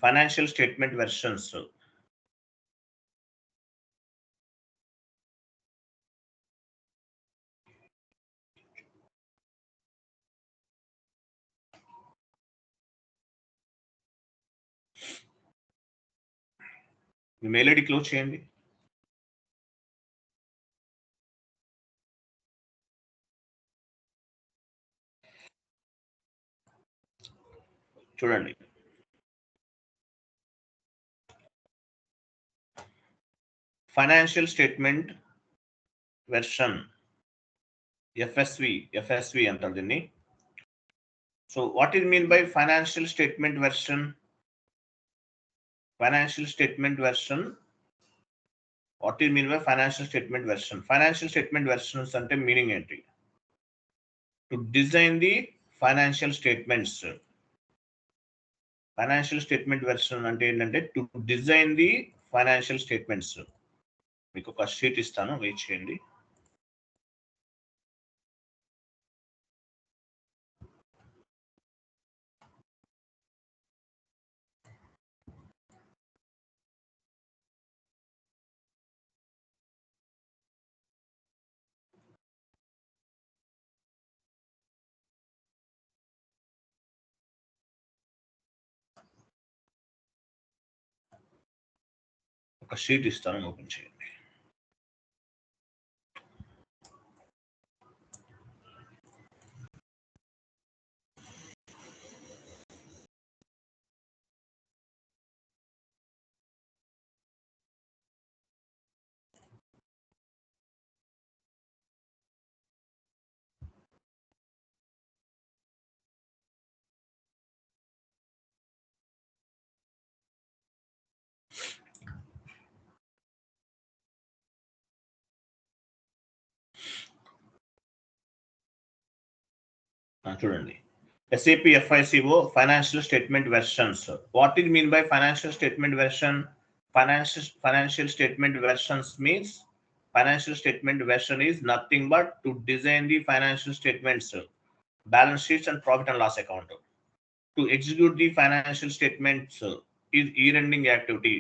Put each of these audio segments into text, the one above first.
Financial statement versions. మీ mail ID close చేయండి. చూడండి, ఫైనాన్షియల్ స్టేట్మెంట్ వెర్షన్ ఎఫ్ఎస్వి అంటారు దీన్ని. So what is mean by financial statement version? Financial statement version, what is mean by financial statement version? Financial statement versions అంటే meaning ఏంటి? To design the financial statements. Financial statement version అంటే ఏంటంటే to design the financial statements. మీకు ఒక sheet ఇస్తాను, wait చేయండి. ఒక sheet ఇస్తాను, ఓపెన్ చేయండి. చూడండి, SAP FICO financial statement versions. What it mean by financial statement version? Financial statement versions means financial statement version is nothing but to design the financial statements, balance sheets and profit and loss account. To execute the financial statements is year-ending activity.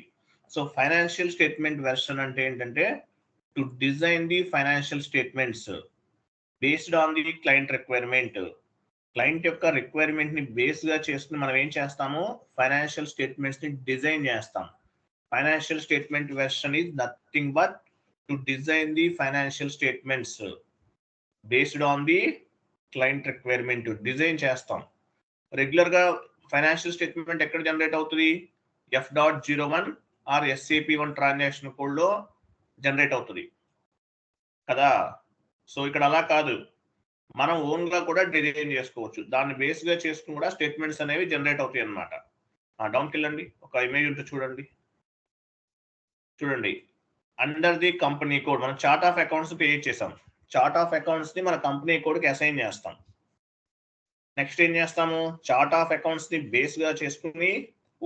So financial statement version ante entante to design the financial statements based on the client requirement. Client యొక్క requirement ని base గా చేసుకుని మనం ఏం చేస్తాము? Financial statements ని design చేస్తాం. Financial statement version is nothing but to design the financial statements based on the client requirement. Design చేస్తాం. రెగ్యులర్ గా ఫైనాన్షియల్ స్టేట్మెంట్ ఎక్కడ జనరేట్ అవుతుంది? F.01 or SAP1 transaction code లో జనరేట్ అవుతుంది కదా. సో ఇక్కడ అలా కాదు, మనం ఓన్ గా కూడా డిజైన్ చేసుకోవచ్చు. దాన్ని బేస్ గా చేసుకుని కూడా స్టేట్మెంట్స్ అనేవి జనరేట్ అవుతాయి అన్నమాట. డౌన్కి వెళ్ళండి, ఒక ఇమేజ్ ఉంటుంది చూడండి. చూడండి, అండర్ ది కంపెనీ కోడ్ మనం చార్ట్ ఆఫ్ అకౌంట్స్ క్రియేట్ చేసాం. చార్ట్ ఆఫ్ అకౌంట్స్ ని మన కంపెనీ కోడ్ కి అసైన్ చేస్తాం. నెక్స్ట్ ఏం చేస్తాము? చార్ట్ ఆఫ్ అకౌంట్స్ ని బేస్ గా చేసుకుని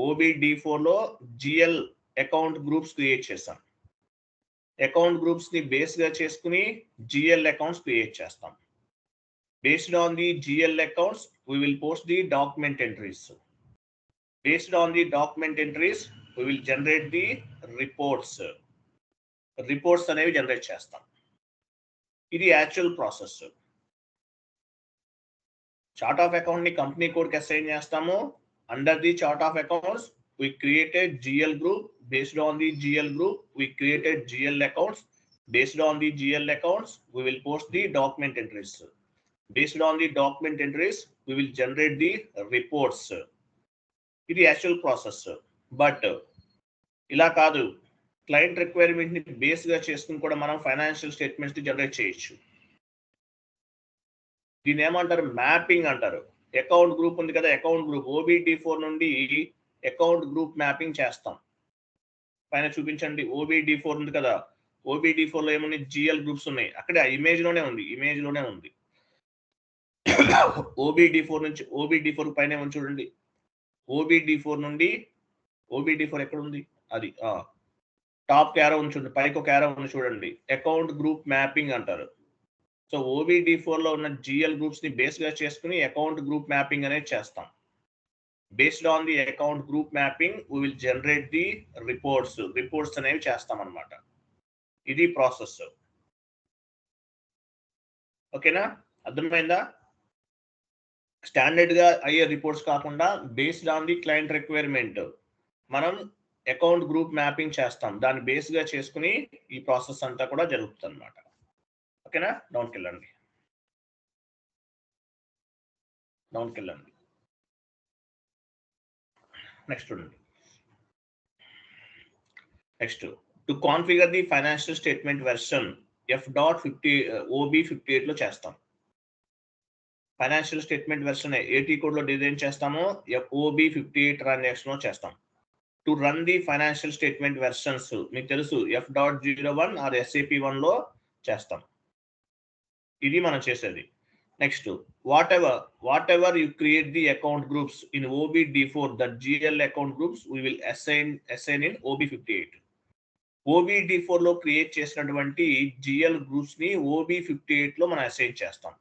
OBD4 లో GL అకౌంట్ గ్రూప్స్ క్రియేట్ చేస్తాం. అకౌంట్ గ్రూప్స్ ని బేస్ గా చేసుకుని GL అకౌంట్స్ క్రియేట్ చేస్తాం. Based on the GL accounts, we will post the document entries. Based on the document entries, we will generate the reports. Reports అనేవి generate చేస్తాం. ఇది actual process. Chart of account ని company code కి assign చేస్తాము. Under the chart of accounts we created GL group. Based on the GL group, we created GL accounts. Based on the GL accounts, we will post the document entries. Based on the document entries, we will generate the reports. ఇది actual process. But ఇలా కాదు, client requirement ని base గా చేసుకుని కూడా మనం financial statements ని generate చేయొచ్చు. దీని ఏమంటారు? మ్యాపింగ్ అంటారు. అకౌంట్ గ్రూప్ ఉంది కదా, అకౌంట్ గ్రూప్ OBD4 నుండి అకౌంట్ గ్రూప్ మ్యాపింగ్ చేస్తాం. పైన చూపించండి, OBD4 ఉంది కదా, OBD4 లో ఏమున్నాయి? GL గ్రూప్స్ ఉన్నాయి. అక్కడ ఇమేజ్ లోనే ఉంది. OBD4 నుంచి OBD4 పైన ఏమని చూడండి, OBD4 నుండి OBD4 ఎక్కడ ఉంది? అది టాప్ క్యారో ఉంది చూడండి, పైకి ఒక క్యారో ఉంది చూడండి, అకౌంట్ గ్రూప్ మ్యాపింగ్ అంటారు. సో OBD4 లో ఉన్న GL గ్రూప్స్ ని బేస్ గా చేసుకుని అకౌంట్ గ్రూప్ మ్యాపింగ్ అనేది చేస్తాం. Based on the account group mapping, we will generate the reports. Reports అనేవి చేస్తామన్నమాట. ఇది ప్రాసెస్. ఓకేనా, అర్థమైందా? స్టాండర్డ్ గా అయ్యే రిపోర్ట్స్ కాకుండా based on the client requirement మనం అకౌంట్ గ్రూప్ మ్యాపింగ్ చేస్తాం. దాన్ని బేస్ గా చేసుకుని ఈ ప్రాసెస్ అంతా కూడా జరుగుతుంది అన్నమాట. ఓకేనా, డౌన్కి వెళ్ళండి. నెక్స్ట్ చూడండి. Next, to configure the financial statement version F.50 OB58 లో చేస్తాం. ఫైనాన్షియల్ స్టేట్మెంట్ వెర్షన్ ఏటీ కోడ్ లో డిజైన్ చేస్తాము, OB58 ట్రాన్సాక్షన్ లో చేస్తాం. To run the financial statement versions మీకు తెలుసు F.01 ఆర్ SAP1 లో చేస్తాం. ఇది మనం చేసేది. Next, whatever you create the account groups in OBD4, that GL account groups we will assign in OB58. OBD4 లో క్రియేట్ చేసినటువంటి GL గ్రూప్స్ ని OB58 లో మనం అసైన్ చేస్తాం.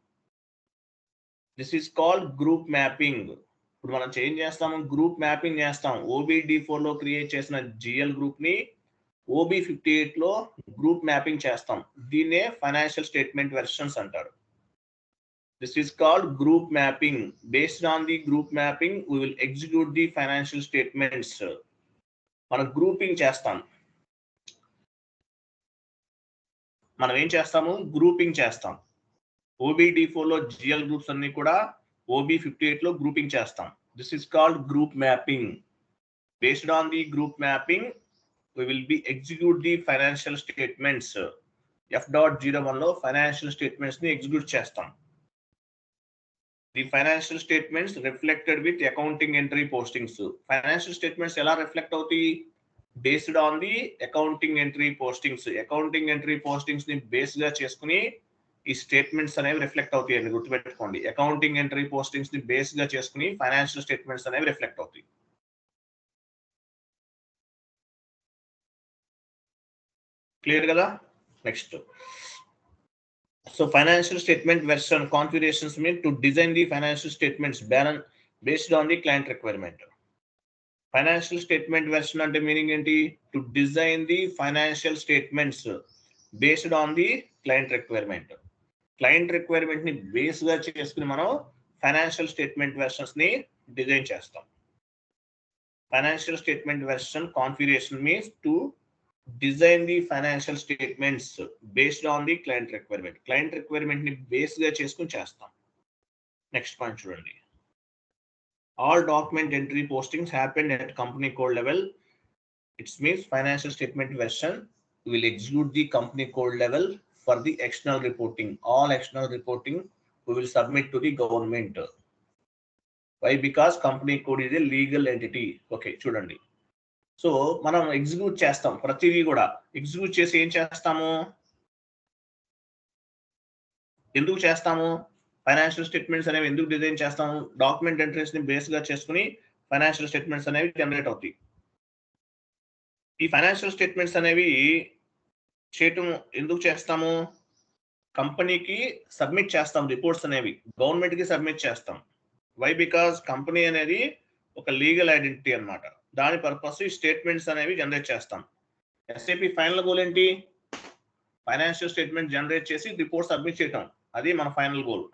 This is called group mapping. ఇప్పుడు మనం ఏం చేస్తాము, గ్రూప్ మ్యాపింగ్ చేస్తాం. OBD4 లో క్రియేట్ చేసిన GL గ్రూప్ ని OB58 లో గ్రూప్ మ్యాపింగ్ చేస్తాం. దీన్నే ఫైనాన్షియల్ స్టేట్మెంట్ వెర్షన్స్ అంటారు. This is called group mapping. Based on the group mapping, we will execute the financial statements. మనం గ్రూపింగ్ చేస్తాం. మనం ఏం చేస్తాము, గ్రూపింగ్ చేస్తాం. OBD4 లో GL గ్రూప్స్ అన్ని కూడా OB58 లో గ్రూపింగ్ చేస్తాం. This is called group mapping. Based on the group mapping, we will be execute the financial statements. F.01 లో ఫైనాన్షియల్ స్టేట్మెంట్స్ ని ఎగ్జిక్యూట్ చేస్తాం. The financial statements reflected with accounting entry postings. Financial statements ఎలా reflect అవుతాయి, based on the accounting entry postings. Accounting entry postings ని base గా చేసుకుని ఈ statements అనేవి రిఫ్లెక్ట్ అవుతాయి అని గుర్తుపెట్టుకోండి. అకౌంటింగ్ ఎంట్రీ పోస్టింగ్స్ ని బేస్ గా చేసుకుని ఫైనాన్షియల్ స్టేట్మెంట్స్ అనేవి రిఫ్లెక్ట్ అవుతాయి. క్లియర్ కదా? Next, so financial statement version configurations mean to design the financial statements based on the client requirement. Financial statement version ante meaning enti, to design the financial statements based on the client requirement. Client requirement ni base ga cheskuni manam financial statement versions ni design chestam. Financial statement version configuration means to design the financial statements based on the client requirement. Client requirement ni base ga cheskuni chestam. Next point చూడండి. All document entry postings happen at company code level. It means financial statement version will execute the company code level for the external reporting. All external reporting we will submit to the government. Why? Because company code is a legal entity. Okay, చూడండి. So మనం execute చేస్తాం, ప్రతిదీ కూడా execute చేసి ఏం చేస్తాము, ఎందుకు చేస్తాము, ఫైనాన్షియల్ స్టేట్మెంట్స్ అనేవి ఎందుకు డిజైన్ చేస్తాము, డాక్యుమెంట్ ఎంట్రీస్ ని బేస్ గా చేసుకుని ఫైనాన్షియల్ స్టేట్మెంట్స్ అనేవి జనరేట్ అవుతాయి. ఈ ఫైనాన్షియల్ స్టేట్మెంట్స్ అనేవి చేయటం ఎందుకు చేస్తాము, కంపెనీకి సబ్మిట్ చేస్తాం. రిపోర్ట్స్ అనేవి గవర్నమెంట్ కి సబ్మిట్ చేస్తాం. వై? బికాస్ కంపెనీ అనేది ఒక లీగల్ ఐడెంటిటీ అన్నమాట. దాని పర్పస్ ఈ స్టేట్మెంట్స్ అనేవి జనరేట్ చేస్తాం. SAP ఫైనల్ గోల్ ఏంటి, ఫైనాన్షియల్ స్టేట్మెంట్ జనరేట్ చేసి రిపోర్ట్ సబ్మిట్ చేయటం. అది మన ఫైనల్ గోల్.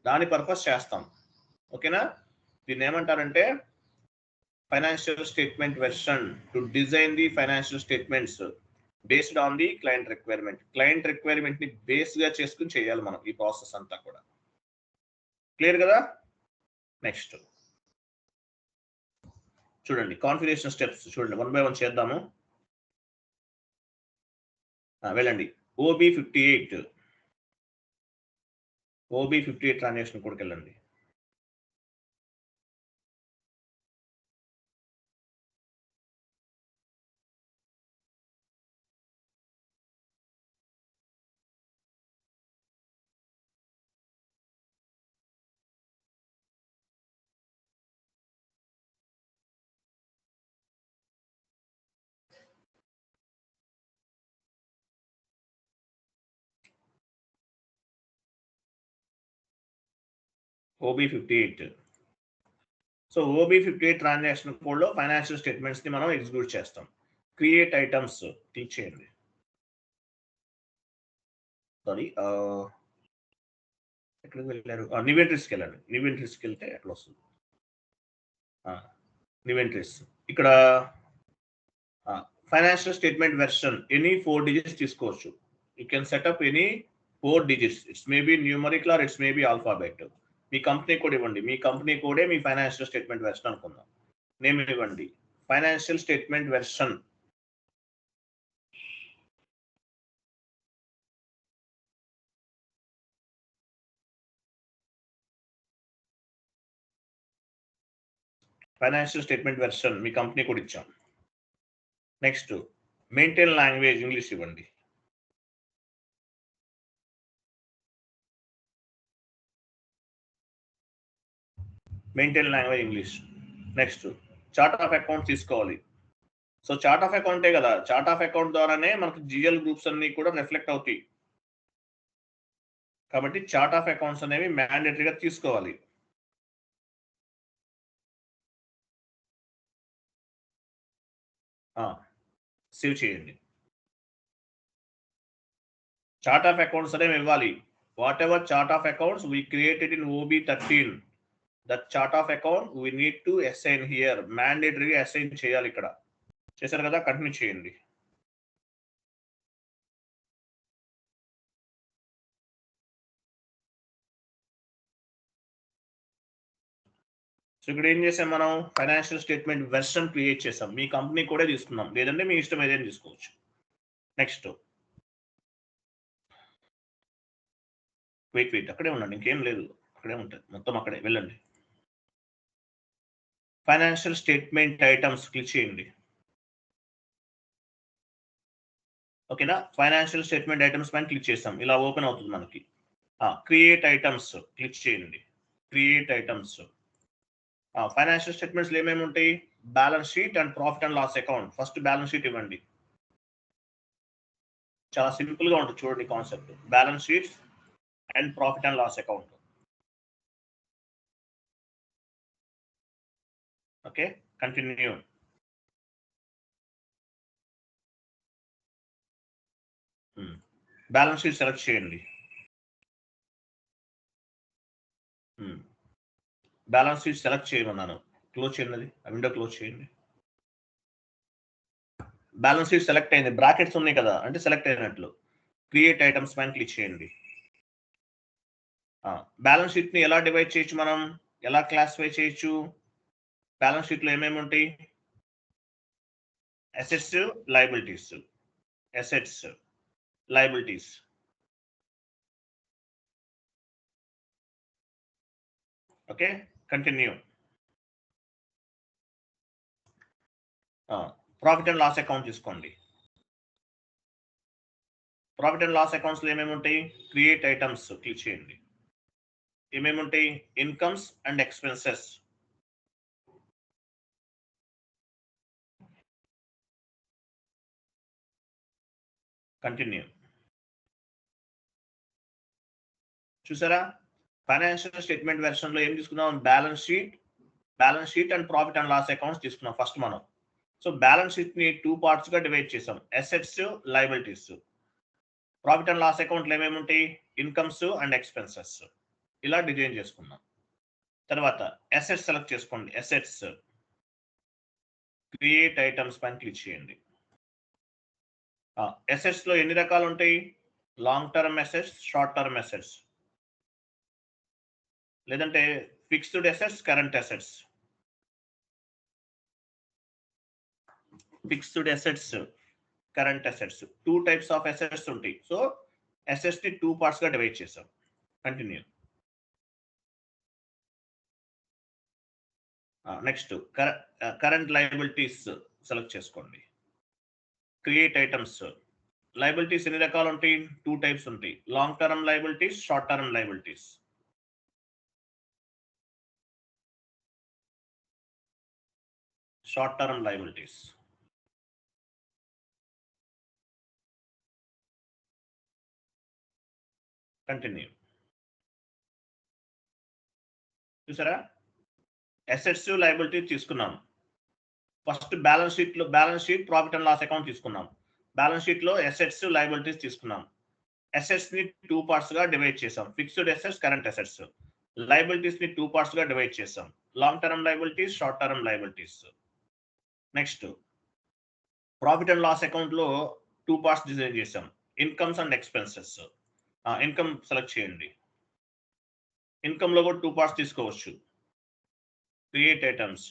దాని పర్పస్ చేస్తాం. ఓకేనా? దీన్ని ఏమంటారంటే financial statement version, to design the financial statements based on the client requirement. Client requirement ని బేస్ గా చేసుకుని చేయాలి మనం ఈ ప్రాసెస్ అంతా కూడా. క్లియర్ కదా? నెక్స్ట్ చూడండి, కాన్ఫిగరేషన్ స్టెప్స్ చూడండి, 1 by 1 చేద్దాము. వెళ్ళండి, OB58 ట్రాన్సాక్షన్ కూడా వెళ్ళండి. OB58. సో OB58 ట్రాన్సాక్షన్ కోడ్లో ఫైనాన్షియల్ స్టేట్మెంట్స్ని మనం ఎగ్జిక్యూట్ చేస్తాం. క్రియేట్ ఐటమ్స్ క్లిక్ చేయండి. సారీ, ఎక్కడికి వెళ్ళారు? నివెంట్రీస్కి వెళ్ళండి. నివెంట్రీస్కి వెళ్తే ఎట్లా వస్తుంది? నివెంట్రీస్ ఇక్కడ financial statement version any 4 digits తీసుకోవచ్చు. You can setup any 4 digits. It's maybe numerical or it's maybe alphabet. మీ కంపెనీ కోడ్ ఇవ్వండి. మీ కంపెనీ కోడే మీ ఫైనాన్షియల్ స్టేట్మెంట్ వెర్షన్ అనుకుందాం. నేమ్ ఇవ్వండి financial statement version. Financial statement version మీ కంపెనీ కోడ్ ఇచ్చాం. నెక్స్ట్ మెయింటైన్ లాంగ్వేజ్ ఇంగ్లీష్ ఇవ్వండి. Maintain language English. Next chart of account తీసుకోవాలి. సో చార్ట్ ఆఫ్ అకౌంటే కదా, చార్ట్ ఆఫ్ అకౌంట్ ద్వారానే మనకు జిఎల్ గ్రూప్స్ అన్ని కూడా రిఫ్లెక్ట్ అవుతాయి. కాబట్టి చార్ట్ ఆఫ్ అకౌంట్స్ అనేవి మ్యాండేటరీగా తీసుకోవాలి. సేవ్ చేయండి. చార్ట్ ఆఫ్ అకౌంట్స్ అనేవి ఇవ్వాలి. Whatever chart of accounts we created in OB13, that chart of account we need to assign here. మ్యాండేటరీగా అసైన్ చేయాలి. ఇక్కడ చేశారు కదా, కంటిన్యూ చేయండి. సో ఇక్కడ ఏం చేసాం మనం? ఫైనాన్షియల్ స్టేట్మెంట్ వెర్షన్ క్రియేట్ చేసాం. మీ కంపెనీ కూడా తీసుకున్నాం, లేదంటే మీ ఇష్టం ఏదైనా తీసుకోవచ్చు. నెక్స్ట్ వెయిట్ అక్కడే ఉండండి, ఇంకేం లేదు, అక్కడే ఉంటుంది మొత్తం, అక్కడే వెళ్ళండి. ఫైనాన్షియల్ స్టేట్మెంట్ ఐటమ్స్ క్లిక్ చేయండి. ఓకేనా? ఫైనాన్షియల్ స్టేట్మెంట్ ఐటమ్స్ పైన క్లిక్ చేస్తాం, ఇలా ఓపెన్ అవుతుంది మనకి. క్రియేట్ ఐటమ్స్ క్లిక్ చేయండి. Create items. ఫైనాన్షియల్ స్టేట్మెంట్స్ ఏమేమి ఉంటాయి? Balance sheet and profit and loss account. First balance sheet ఇవ్వండి. చాలా సింపుల్ గా ఉంటుంది చూడండి concept. Balance sheet and profit and loss account. Okay, continue. Balance sheet select చేయండి. Balance sheet select చేయమన్నాను, close చేయండి. ఆ విండో క్లోజ్ చేయండి. బ్యాలెన్స్ షీట్ సెలెక్ట్ అయింది, బ్రాకెట్స్ ఉన్నాయి కదా, అంటే సెలెక్ట్ అయినట్లు. క్రియేట్ ఐటమ్స్ పైన క్లిక్ చేయండి. బ్యాలెన్స్ షీట్ ని ఎలా డివైడ్ చేయొచ్చు, మనం ఎలా క్లాసిఫై చేయొచ్చు? బ్యాలెన్స్ షీట్ లో ఏమేమి ఉంటాయి? Assets, liabilities. Assets, liabilities. Okay, continue. Profit and loss account తీసుకోండి. ప్రాఫిట్ అండ్ లాస్ అకౌంట్స్ లో ఏమేమి ఉంటాయి? క్రియేట్ ఐటమ్స్ క్లిక్ చేయండి. ఏమేమి ఉంటాయి? Incomes and expenses. కంటిన్యూ. చూసారా, ఫైనాన్షియల్ స్టేట్మెంట్ వెర్షన్ లో ఏం తీసుకున్నాం? Balance sheet and profit and loss accounts తీసుకున్నాం ఫస్ట్ మనం. సో బ్యాలెన్స్ షీట్ ని 2 parts గా డివైడ్ చేసాం, assets, liabilities. Profit and loss account లో ఏమేమి ఉంటాయి? Incomes and expenses. ఇలా డిజైన్ చేసుకున్నాం. తర్వాత అసెట్స్ సెలెక్ట్ చేసుకోండి. అసెట్స్, క్రియేట్ ఐటమ్స్ పైన క్లిక్ చేయండి. అసెట్స్ లో ఎన్ని రకాలు ఉంటాయి? Long term assets, short term assets, లేదంటే fixed assets, current assets. Fixed assets, current assets, 2 types of assets ఉంటాయి. సో అసెట్స్ ని 2 parts గా డివైడ్ చేసాం. Continue. Next current liabilities select చేసుకోండి. Create items. లయబిలిటీస్ ఎన్ని రకాలు ఉంటాయి? 2 types ఉంటాయి, long term liabilities, short term liabilities. Short term liabilities. Continue. చూసారా, అసెట్స్ లయబిలిటీ తీసుకున్నాం. First balance sheet profit and loss account తీసుకున్నాం. బ్యాలెన్స్ షీట్ లో అసెట్స్ లయబిలిటీస్ తీసుకున్నాం. అసెట్స్ ని 2 parts గా డివైడ్ చేసాం. Fixed assets, current assets. Liabilities ని 2 parts గా డివైడ్ చేసాం. Long term liabilities, short term liabilities. Next profit and loss account లో 2 parts డిజైన్ చేసాం. Incomes and expenses. Income select చేయండి. ఇన్కమ్ లో కూడా 2 parts తీసుకోవచ్చు. Create items,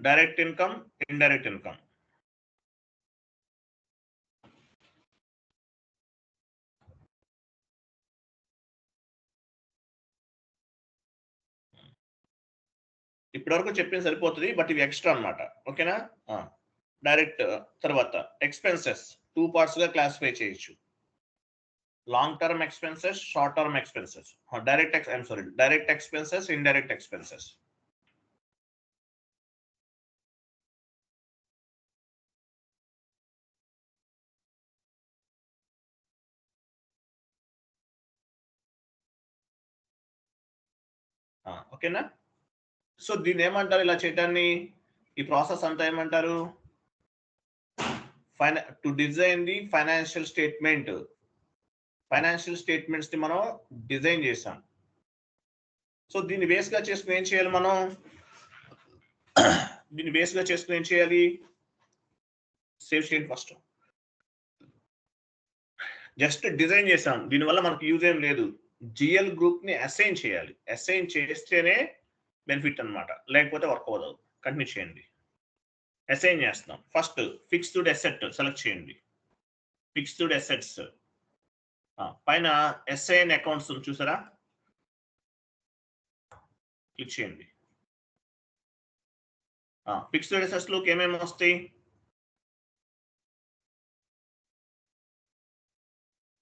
direct income, indirect income. ఇప్పటివరకు చెప్పింది సరిపోతుంది, బట్ ఇవి ఎక్స్ట్రా అన్నమాట. ఓకేనా? డైరెక్ట్ తర్వాత ఎక్స్పెన్సెస్ 2 parts గా క్లాసిఫై చేయొచ్చు. Long term expenses, short term expenses. Direct expenses, indirect expenses. ఓకేనా? సో దీన్ని ఏమంటారు? ఇలా చేయడాన్ని, ఈ ప్రాసెస్ అంతా ఏమంటారు? To design the financial statement. Financial statements ని మనం డిజైన్ చేసాం. సో దీన్ని బేస్ గా చేసుకుని ఏం చేయాలి మనం? దీన్ని బేస్ గా చేసుకుని ఏం చేయాలి? సేవ్ చేయండి ఫస్ట్. జస్ట్ డిజైన్ చేసాం, దీనివల్ల మనకు యూజ్ ఏం లేదు. జిఎల్ గ్రూప్ ని అసైన్ చేయాలి. అసైన్ చేస్తేనే బెనిఫిట్ అన్నమాట, లేకపోతే వర్క్ అవ్వదు. కంటిన్యూ చేయండి. అసైన్ చేస్తున్నాం. ఫస్ట్ ఫిక్స్డ్ అసెట్ సెలెక్ట్ చేయండి. ఫిక్స్డ్ అసెట్స్ పైన అసైన్ అకౌంట్స్ చూసారా? క్లిక్ చేయండి. ఫిక్స్డ్ అసెట్స్ లోకి ఏమేమి వస్తాయి?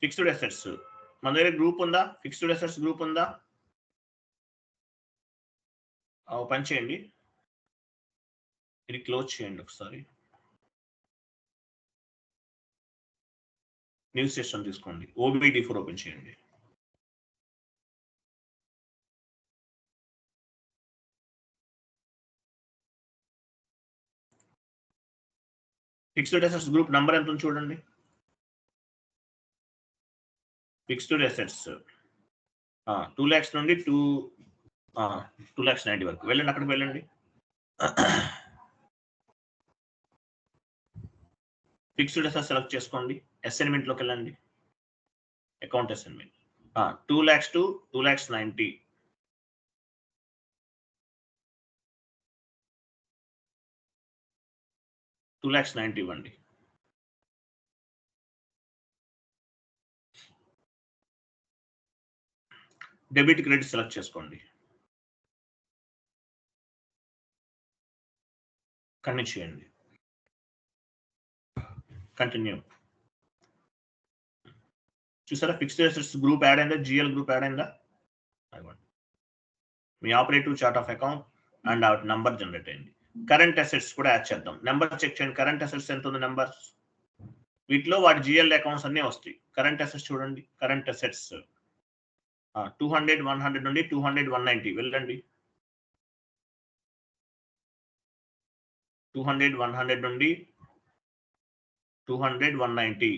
ఫిక్స్డ్ అసెట్స్ మన దగ్గర గ్రూప్ ఉందా? ఫిక్స్డ్ అసెట్స్ గ్రూప్ ఉందా? ఓపెన్ చేయండి. ఇది క్లోజ్ చేయండి ఒకసారి. న్యూ సెషన్ తీసుకోండి. OBD4 ఓపెన్ చేయండి. ఫిక్స్డ్ అసెట్స్ గ్రూప్ నంబర్ ఎంత ఉంది చూడండి. ఫిక్స్డ్ అసెట్స్ 2 lakhs నుండి 2,90,000 వరకు వెళ్ళండి. అక్కడికి వెళ్ళండి. ఫిక్స్డ్ అసెట్స్ సెలెక్ట్ చేసుకోండి. అసైన్మెంట్ లోకి వెళ్ళండి. Account assignment 2 lakhs to 2,90,000. $2,90,000 ఇవ్వండి. డెబిట్ క్రెడిట్ సెలెక్ట్ చేసుకోండి. కంటిన్యూ చేయండి. కంటిన్యూ. చూసారా? ఫిక్స్డ్ అసెట్స్ గ్రూప్ యాడ్ అయిందా? జిఎల్ గ్రూప్ యాడ్ అయిందా? మీ operative chart of account and number generate అయింది. కరెంట్ అసెట్స్ కూడా యాడ్ చేద్దాం. నెంబర్ చెక్ చేయండి. కరెంట్ అసెట్స్ ఎంత ఉంది నెంబర్? వీటిలో వాటి జిఎల్ అకౌంట్స్ అన్ని వస్తాయి. కరెంట్ అసెట్స్ చూడండి. కరెంట్ అసెట్స్ 200, 100 నుండి 200, 190 వెళ్ళండి. 200, 100 నుండి 200, 190.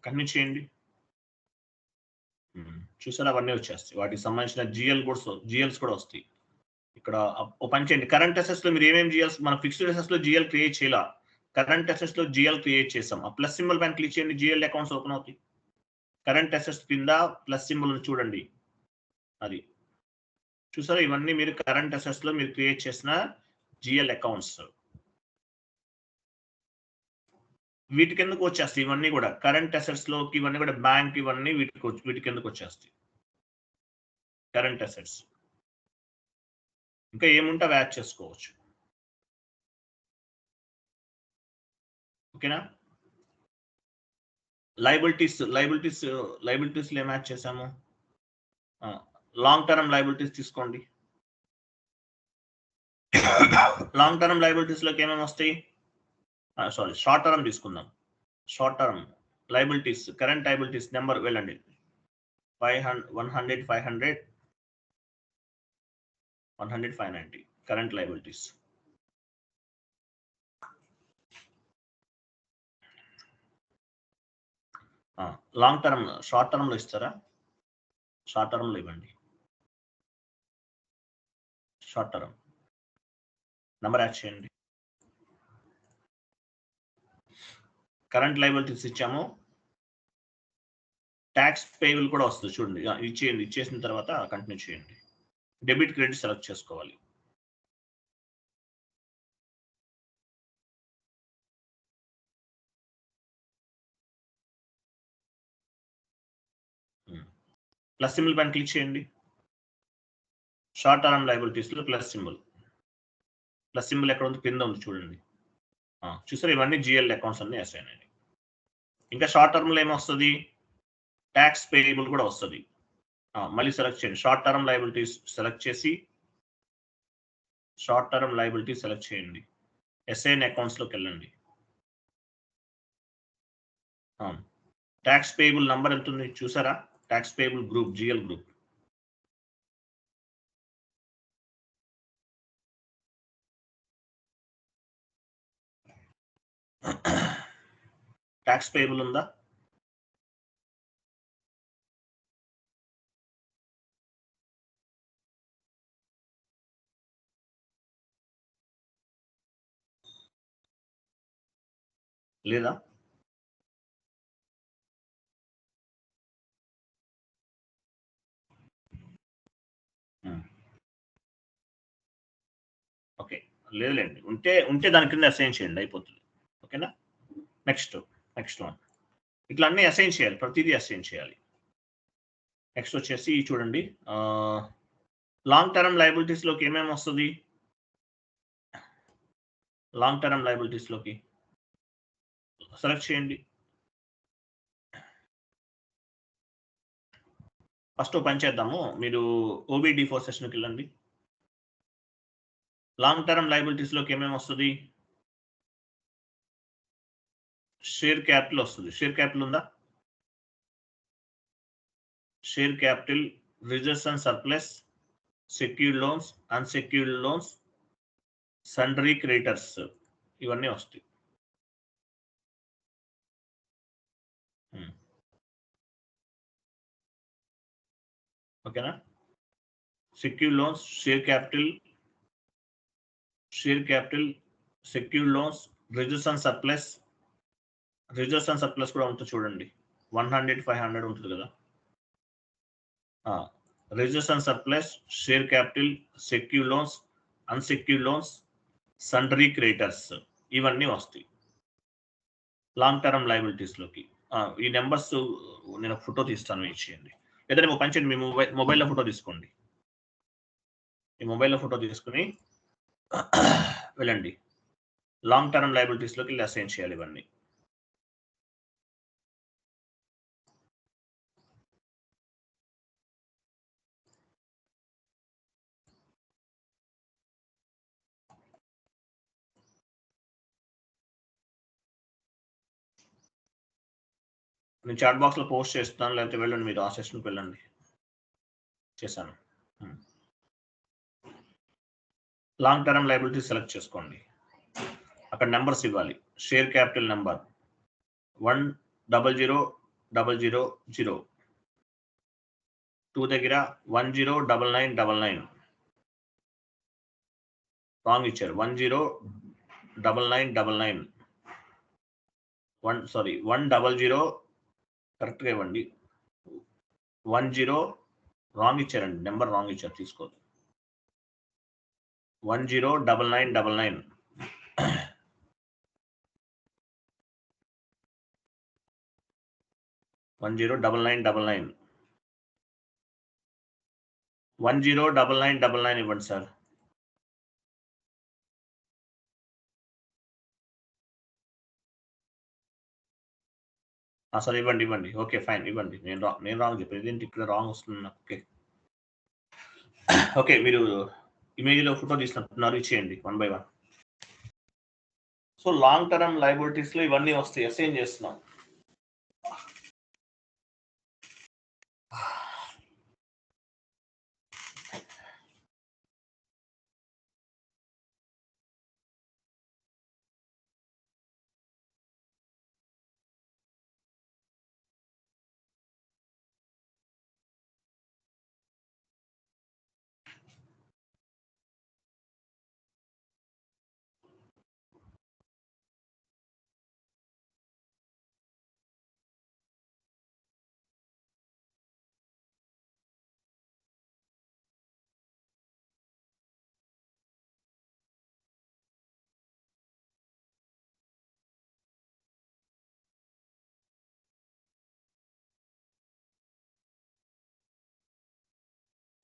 కంటిన్యూ చేయండి. చూసారా? అవన్నీ వచ్చేస్తాయి. వాటికి సంబంధించిన జిఎల్స్ కూడా వస్తాయి. ఇక్కడ ఓపెన్ చేయండి. కరెంట్ అసెట్స్ లో మీరు ఏమేమి జిఎల్స్, మన ఫిక్స్డ్ అసెట్స్ లో జిఎల్ క్రియేట్ చేయాల. కరెంట్ అసెట్స్ లో జిఎల్ క్రియేట్ చేసాం. ఆ ప్లస్ సింబల్ పైన క్లిక్ చేయండి. జిఎల్ అకౌంట్స్ ఓపెన్ అవుతాయి. కరెంట్ అసెట్స్ కింద ప్లస్ సింబల్ చూడండి. అది చూసారా? ఇవన్నీ మీరు కరెంట్ అసెట్స్ లో మీరు క్రియేట్ చేసిన జిఎల్ అకౌంట్స్. వీటి కిందకు వచ్చేస్తాయి. ఇవన్నీ కూడా కరెంట్ అసెట్స్ లోకి, ఇవన్నీ కూడా బ్యాంక్, ఇవన్నీ వీటి కిందకు వచ్చేస్తాయి. కరెంట్ అసెట్స్ ఇంకా ఏముంటే అవి యాడ్ చేసుకోవచ్చు. ఓకేనా? లయబిలిటీస్ ఏం యాడ్ చేసాము? లాంగ్ టర్మ్ లయబిలిటీస్ తీసుకోండి. లాంగ్ టర్మ్ లయబిలిటీస్ లోకి ఏమేమి వస్తాయి? సారీ, షార్ట్ టర్మ్ తీసుకుందాం. Short term liabilities, current liabilities number వెళ్ళండి. 100, 500, 100, 590 current liabilities. Long term, short టర్మ్లో ఇస్తారా? షార్ట్ టర్మ్లో ఇవ్వండి. షార్ట్ టర్మ్ నెంబర్ యాడ్ చేయండి. కరెంట్ లయబిలిటీస్ ఇచ్చాము. ట్యాక్స్ పేయబుల్ కూడా వస్తుంది చూడండి. ఇచ్చేయండి. ఇచ్చేసిన తర్వాత కంటిన్యూ చేయండి. డెబిట్ క్రెడిట్ సెలెక్ట్ చేసుకోవాలి. ప్లస్ సింబల్ పైన క్లిక్ చేయండి. షార్ట్ టర్మ్ లయబిలిటీస్లో ప్లస్ సింబల్ ఎక్కడ ఉంది? కింద ఉంది చూడండి. చూసారు, ఇవన్నీ జిఎల్ అకౌంట్స్ అన్ని అసైన్ అయినాయి. ఇంకా షార్ట్ టర్మ్లో ఏమొస్తుంది? ట్యాక్స్ పేయబుల్ కూడా వస్తుంది. మళ్ళీ సెలెక్ట్ చేయండి. షార్ట్ టర్మ్ లయబిలిటీస్ సెలెక్ట్ చేసి షార్ట్ టర్మ్ లయబిలిటీ సెలెక్ట్ చేయండి. అసైన్ అకౌంట్స్లోకి వెళ్ళండి. ట్యాక్స్ పేయబుల్ నంబర్ ఎంత ఉంది చూసారా? Tax payable group, GL group. Tax payable ఉందా? లేదా? ఓకే, లేదులేండి. ఉంటే దాని కింద అసైన్ చేయండి, అయిపోతుంది. ఓకేనా? Next one. ఇట్లా అన్నీ అసైన్ చేయాలి, ప్రతిదీ అసైన్ చేయాలి. నెక్స్ట్ వచ్చేసి చూడండి, లాంగ్ టర్మ్ లయబిలిటీస్లోకి ఏమేమి వస్తుంది? లాంగ్ టర్మ్ లయబిలిటీస్లోకి సెలెక్ట్ చేయండి. ఫస్ట్ పని చేద్దాము. మీరు OBD4 సెషన్కి వెళ్ళండి. లాంగ్ టర్మ్ లయబిలిటీస్లోకి ఏమేమి వస్తుంది? షేర్ క్యాపిటల్ వస్తుంది. షేర్ క్యాపిటల్ ఉందా? Share capital, reserves and surplus, secured loans, unsecured loans, sundry creditors, ఇవన్నీ వస్తాయి. ఓకేనా? Secured loans, share capital, secured loans, reserves and surplus కూడా ఉంటుంది చూడండి. 100, 500 ఉంటుంది కదా. Reserves and surplus, share capital, secured loans, unsecured loans, sundry creditors, ఇవన్నీ వస్తాయి లాంగ్ టర్మ్ లయబిలిటీస్లోకి. ఈ నెంబర్స్ నేను ఫోటో తీస్తాను, ఇచ్చేయండి. ఏదైనా పంచండి, మీ మొబైల్లో ఫోటో తీసుకోండి. ఈ మొబైల్లో ఫోటో తీసుకుని వెళ్ళండి. లాంగ్ టర్మ్ లయబిలిటీస్లోకి వెళ్ళి అసైన్ చేయాలి ఇవన్నీ. నేను చాట్ బాక్స్లో పోస్ట్ చేస్తాను, లేకపోతే వెళ్ళండి, మీరు ఆ సెషన్కి వెళ్ళండి. చేశాను. లాంగ్ టర్మ్ లయబిలిటీ సెలెక్ట్ చేసుకోండి. అక్కడ నెంబర్స్ ఇవ్వాలి. Share capital number 100,000. 2 దగ్గర 10,9999 రాంగ్ ఇచ్చారు. 10,9999 100 కరెక్ట్గా ఇవ్వండి. 10 రాంగ్ ఇచ్చారండి, నెంబర్ రాంగ్ ఇచ్చారు, తీసుకోదు. 10,9999 10,9999 10,9999 ఇవ్వండి సార్. సార్ ఇవ్వండి. ఓకే, ఫైన్, ఇవ్వండి. నేను రాంగ్ చెప్పాను, ఇదేంటి ఇక్కడ రాంగ్ వస్తుంది నాకు. ఓకే, మీరు ఇమేజ్లో ఫోటో తీసినట్టున్నారు, ఇచ్చేయండి 1 by 1. So long term liabilities లో ఇవన్నీ వస్తాయి. అసైన్ చేస్తున్నాం.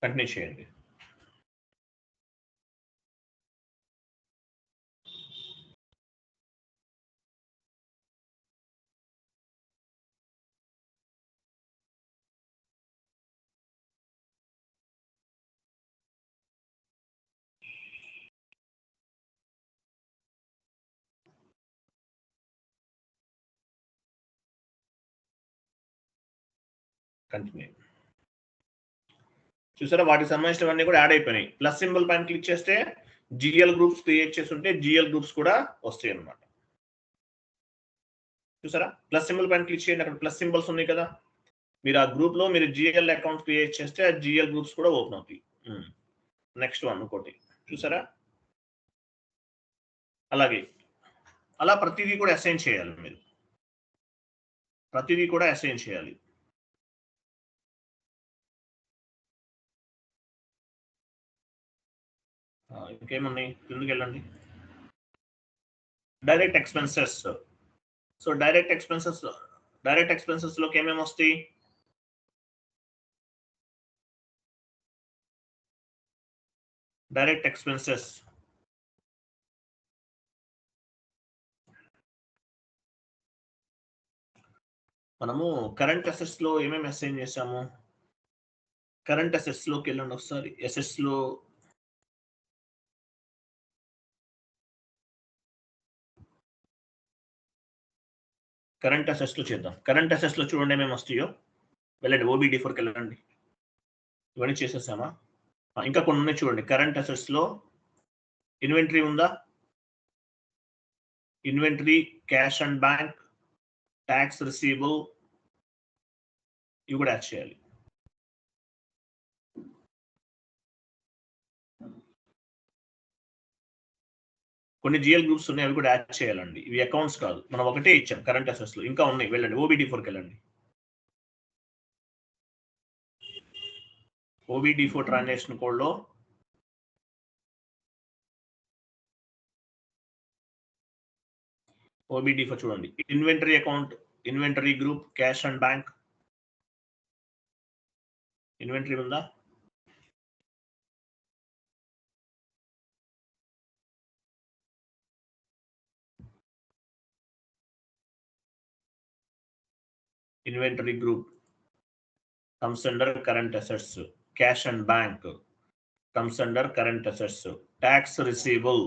కంటిన్యూ చేయండి. కంటిన్యూ. చూసారా, వాటికి సంబంధించినవన్నీ కూడా యాడ్ అయిపోయినాయి. ప్లస్ సింబల్ పైన క్లిక్ చేస్తే జిఎల్ గ్రూప్స్ క్రియేట్ చేసి ఉంటే జిఎల్ గ్రూప్స్ కూడా వస్తాయి అన్నమాట. చూసారా, ప్లస్ సింబల్ పైన క్లిక్ చేయండి. అక్కడ ప్లస్ సింబల్స్ ఉన్నాయి కదా, మీరు ఆ గ్రూప్ లో మీరు జిఎల్ అకౌంట్ క్రియేట్ చేస్తే ఆ జిఎల్ గ్రూప్స్ కూడా ఓపెన్ అవుతాయి. నెక్స్ట్ వన్ ఇంకోటి చూసారా, అలాగే అలా ప్రతిదీ కూడా అసైన్ చేయాలి. మీరు ప్రతిదీ కూడా అసైన్ చేయాలి. ఇంకేమున్నాయి, ముందుకు వెళ్ళండి. Direct expenses. So direct expenses లోకి ఏమేమి వస్తాయి? డైరెక్ట్ ఎక్స్పెన్సెస్ మనము కరెంట్ అసెట్స్ లో ఏమేమి అసైన్ చేసాము? కరెంట్ అసెట్స్ లోకి వెళ్ళండి ఒకసారి. అసెట్స్ లో కరెంట్ అసెట్స్ లో చేద్దాం. కరెంట్ అసెట్స్ లో చూడండి ఏమేమి వస్తాయో. వెళ్ళండి OBD4కి వెళ్ళండి. ఇవన్నీ చేసేసామా? ఇంకా కొన్ని ఉన్నాయి చూడండి. కరెంట్ అసెట్స్ లో ఇన్వెంటరీ ఉందా? Inventory, cash and bank, tax receivable, ఇవి కూడా యాడ్ చేయాలి. కొన్ని జిఎల్ గ్రూప్స్ ఉన్నాయి, అవి కూడా యాడ్ చేయాలండి. ఇవి అకౌంట్స్ కాదు, మనం ఒకటే ఇచ్చాం కరెంట్ అసెట్స్ లో. ఇంకా ఉన్నాయి, వెళ్ళండి OBD4కి వెళ్ళండి. OBD4 ట్రాన్సాక్షన్ కోడ్ లో OBD4 చూడండి. Inventory account, inventory group, cash and bank. Inventory ఉందా? Inventory group comes under current assets. Cash and bank comes under current assets. Tax receivable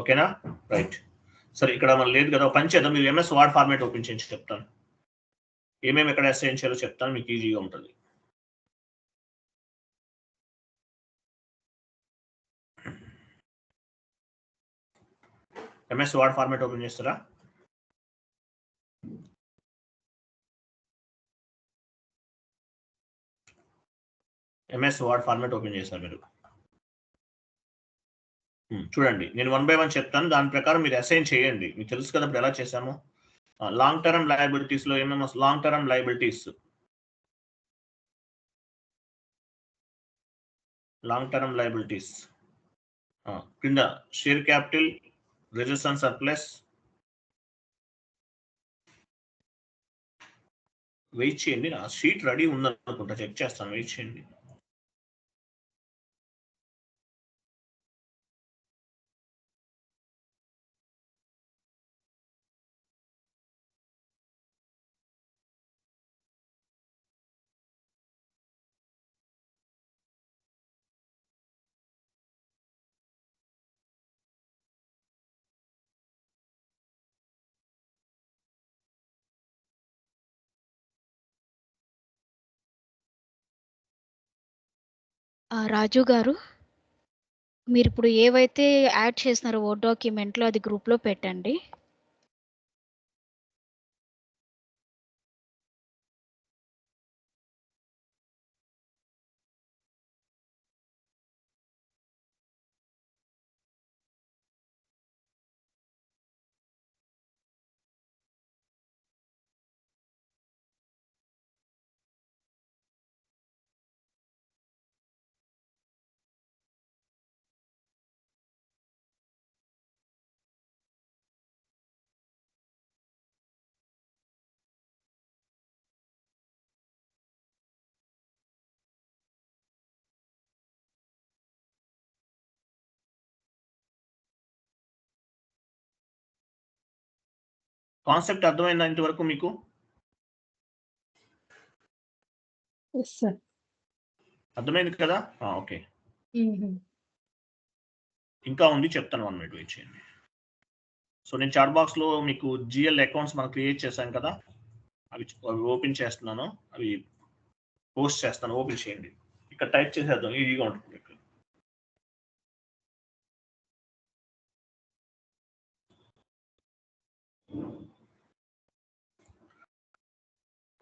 ఓకేనా? రైట్. సరే, ఇక్కడ మనం లేదు కదా, పని చేద్దాం. మీరు MS వర్డ్ ఫార్మాట్ ఓపెన్ చేసి చెప్తాను. ఏమేమి ఎక్కడ అసైన్ చేయాలో చెప్తాను, మీకు ఈజీగా ఉంటుంది. MS వర్డ్ ఫార్మాట్ ఓపెన్ చేస్తారా? MS వర్డ్ ఫార్మాట్ ఓపెన్ చేస్తారు మీరు. చూడండి, నేను 1 by 1 చెప్తాను, దాని ప్రకారం మీరు అసైన్ చేయండి. మీకు తెలుసు కదా ఇప్పుడు ఎలా చేసాము. లాంగ్ టర్మ్ లయబిలిటీస్ లో ఏమేమి? లాంగ్ టర్మ్ లయబిలిటీస్, కింద share capital, reserves and surplus. Wait చేయండి, నా షీట్ రెడీ ఉందనుకుంటా, చెక్ చేస్తాను. వెయిట్ చేయండి. రాజు గారు, మీరు ఇప్పుడు ఏవైతే యాడ్ చేసినారో వర్డ్ డాక్యుమెంట్లో అది గ్రూప్లో పెట్టండి. కాన్సెప్ట్ అర్థమైందా ఇంతవరకు మీకు? అర్థమైంది కదా? ఓకే. ఇంకా ఉంది, చెప్తాను, 1 minute వెయిట్ చేయండి. సో నేను చాట్ బాక్స్ లో మీకు జిఎల్ అకౌంట్స్ మనం క్రియేట్ చేశాం కదా, అవి ఓపెన్ చేస్తున్నాను, అవి పోస్ట్ చేస్తాను. ఓపెన్ చేయండి, ఇక్కడ టైప్ చేసేద్దాం, ఈజీగా ఉంటుంది. ఇక్కడ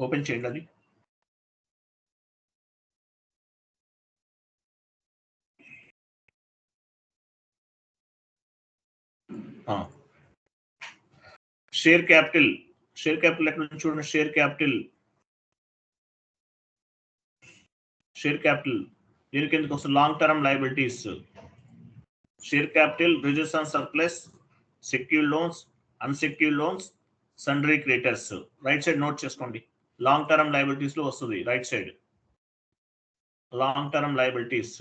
ఓపెన్ చేయండి అది. షేర్ క్యాపిటల్ ఎక్కడ నుంచి చూడండి. షేర్ క్యాపిటల్ దీనికి ఎందుకు వస్తుంది? Long term liabilities. Share capital, reserves and surplus, secured loans, unsecured loans, sundry creditors. Right side note చేసుకోండి. లాంగ్ టర్మ్ లయబిలిటీస్ లో వస్తుంది right side. Long term liabilities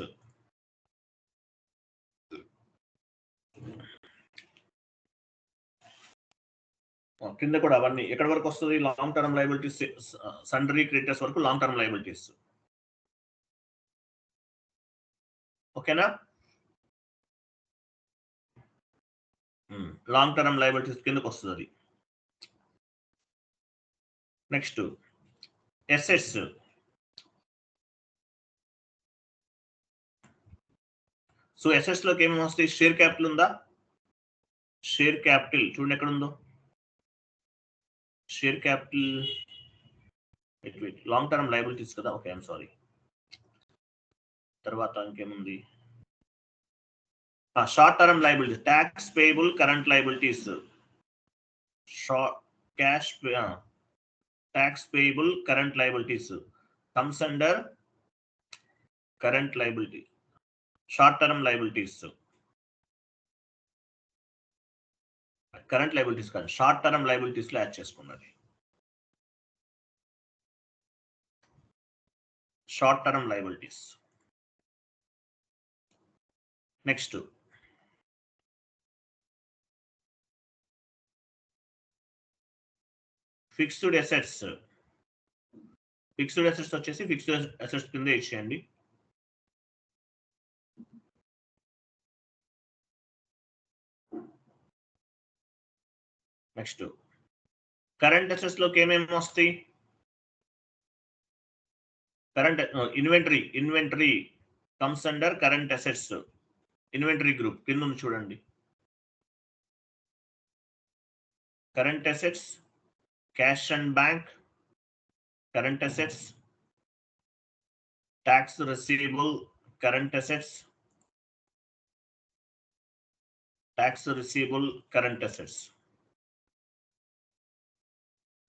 కింద కూడా అవన్నీ ఎక్కడి వరకు వస్తుంది? Long term liabilities, sundry creditors వరకు లాంగ్ టర్మ్ లయబిలిటీస్. ఓకేనా? లాంగ్ టర్మ్ లయబిలిటీస్ కిందకు వస్తుంది అది. Next assets. సో ఎసెట్స్ లోకి ఏమేమి వస్తాయి? షేర్ క్యాపిటల్ ఉందా? షేర్ క్యాపిటల్ చూడండి ఎక్కడ ఉందో. Share capital long term liabilities కదా. Okay, I'm sorry. తర్వాత ఇంకేముంది? Short term liabilities, tax payable current liabilities. Cash tax payable current liabilities comes under current liability. Short term liabilities, current liabilities కాదు, short term liabilities లో add చేసుకున్నది. Short term liabilities. Next fixed assets. Fixed assets వచ్చేసి fixed assets కింద ఇచ్చేయండి. Next current assets లోకి ఏమేమి వస్తాయి? Current inventory comes under current assets. Inventory group కింద ఉంది చూడండి. Current assets, cash and bank, current assets, tax receivable current assets, tax receivable current assets.